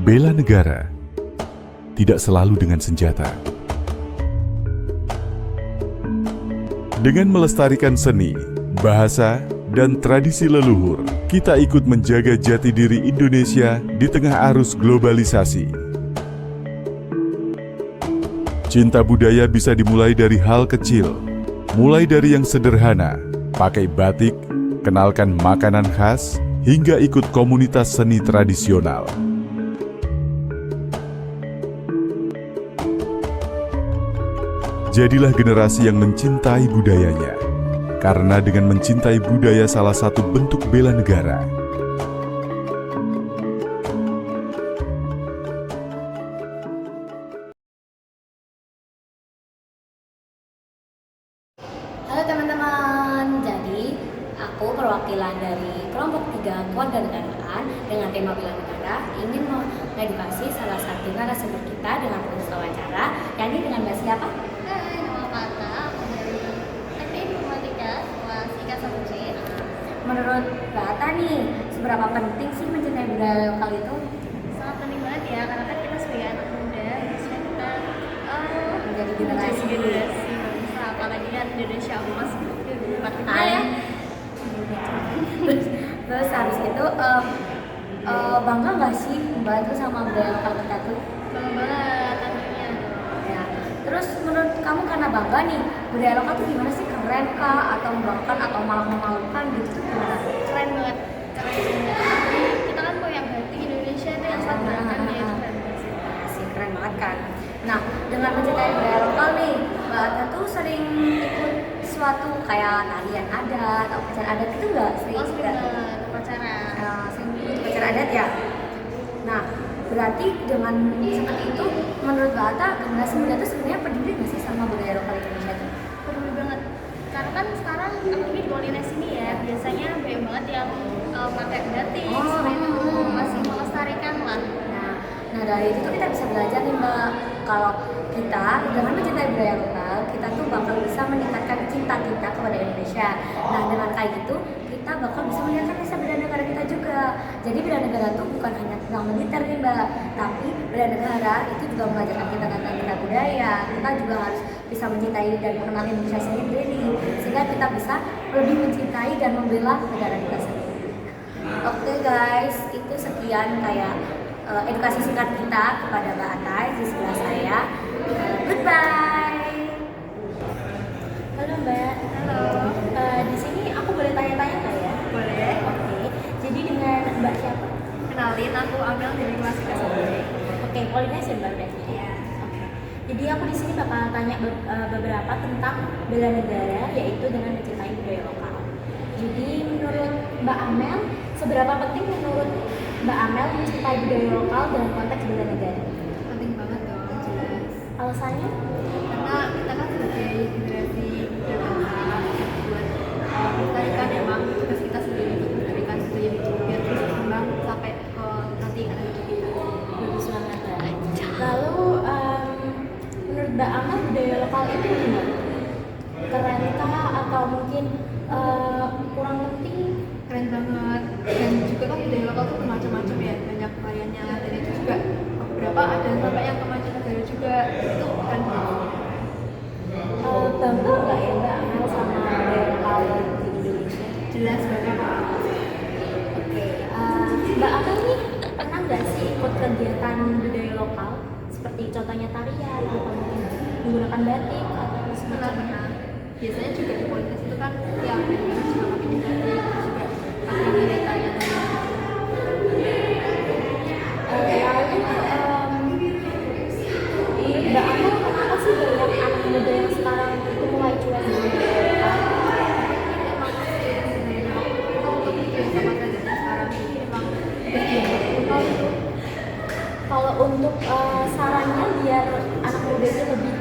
Bela negara tidak selalu dengan senjata. Dengan melestarikan seni, bahasa, dan tradisi leluhur, kita ikut menjaga jati diri Indonesia di tengah arus globalisasi. Cinta budaya bisa dimulai dari hal kecil, mulai dari yang sederhana, pakai batik, kenalkan makanan khas, hingga ikut komunitas seni tradisional. Jadilah generasi yang mencintai budayanya, karena dengan mencintai budaya salah satu bentuk bela negara. Halo teman-teman, jadi aku perwakilan dari kelompok 3 Kewarganegaraan dengan tema bela negara ingin mengedukasi salah satu narasumber kita dengan penulis wawancara, yakni dengan Mbak siapa? Hai, nama Fata, aku dari Teknik Informatika kelas IKA 1C. Menurut Mbak Ata nih, seberapa penting sih mencintai budaya lokal itu? Sangat penting banget ya, karena kan kita sebagai anak muda harusnya kita Menjadi generasi. bangsa, apalagi kan Indonesia emas 2045 ya. Terus habis itu bangga nggak sih Mbak itu sama budaya lokal kita tuh? Bangga banget tentunya. Ya. Terus menurut kamu karena bangga nih, budaya lokal tuh gimana sih? Keren kah? Atau membanggakan atau malah memalukan gitu tuh gimana? Keren banget, keren banget. Jadi kita kan punya batik Indonesia itu yang sangat beragam ya, itu keren banget sih. Sih keren banget kan. Nah, dengan mencintai budaya lokal nih, Mbak Ata tuh sering ikut suatu kayak tarian adat atau upacara adat itu nggak? Sering Oh, sering nggak? banget upacara. Sering ikut upacara adat ya. Nah, berarti dengan seperti itu, menurut Mbak Ata, generasi muda itu sebenarnya peduli nggak sih sama budaya lokal Indonesia itu? Peduli banget, karena kan sekarang apalagi di Polines ini ya biasanya banyak banget yang pakai batik seperti itu, masih melestarikan lah. Nah dari itu tuh kita bisa belajar nih Mbak, kalau kita dengan mencintai budaya lokal, kita tuh bakal bisa meningkatkan cinta kita kepada Indonesia. Nah dengan kayak gitu, kita bakal bisa meningkatkan rasa bela negara kita juga. Jadi bela negara tuh bukan hanya tentang militer nih Mbak, tapi bela negara itu juga mengajarkan kita tentang kita budaya. Kita juga harus bisa mencintai dan mengenal Indonesia sendiri, sehingga kita bisa lebih mencintai dan membela negara kita sendiri. Oke guys, itu sekian kayak edukasi singkat kita kepada Mbak Atai di sebelah saya. Goodbye. Halo Mbak. Halo. Di sini aku boleh tanya-tanya nggak ya? Boleh. Oke. Jadi dengan Mbak siapa? Kenalin, aku Amel dari kelas IKA 1C. Oke, Polines ya Mbak berarti. Iya. Oke. Jadi aku di sini bakal tanya beberapa tentang bela negara, yaitu dengan mencintai budaya lokal. Jadi menurut Mbak Amel, seberapa penting menurut Mbak Amel mencintai budaya lokal dalam konteks bela negara? Penting banget dong, jelas. Alasannya? Karena kita kan sebagai generasi muda bangsa buat melestarikan emang tugas kita sendiri untuk melestarikan budaya itu biar terus berkembang sampai ke nanti anak cucu kita. Bagus banget ya. Lalu menurut Mbak Amel budaya lokal itu gimana? Keren kah atau mungkin kurang penting? Keren banget. Dan juga kan budaya lokal tuh macam-macam ya, banyak variannya. Dan itu juga beberapa ada sampai yang ke mancanegara juga. Itu keren banget. Bangga nggak ya Mbak Amel sama budaya lokal di Indonesia? Jelas banget. Oke, Mbak Amel nih pernah nggak sih ikut kegiatan budaya lokal seperti contohnya tarian atau mungkin menggunakan batik atau semacamnya? Biasanya juga di Polines itu kan yang juga pakai batik, juga pakai nilai tarian. Lalu Mbak Amel kenapa sih banyak anak muda yang sekarang itu mulai cuek dengan budaya lokal? Kalau untuk sarannya biar anak muda itu lebih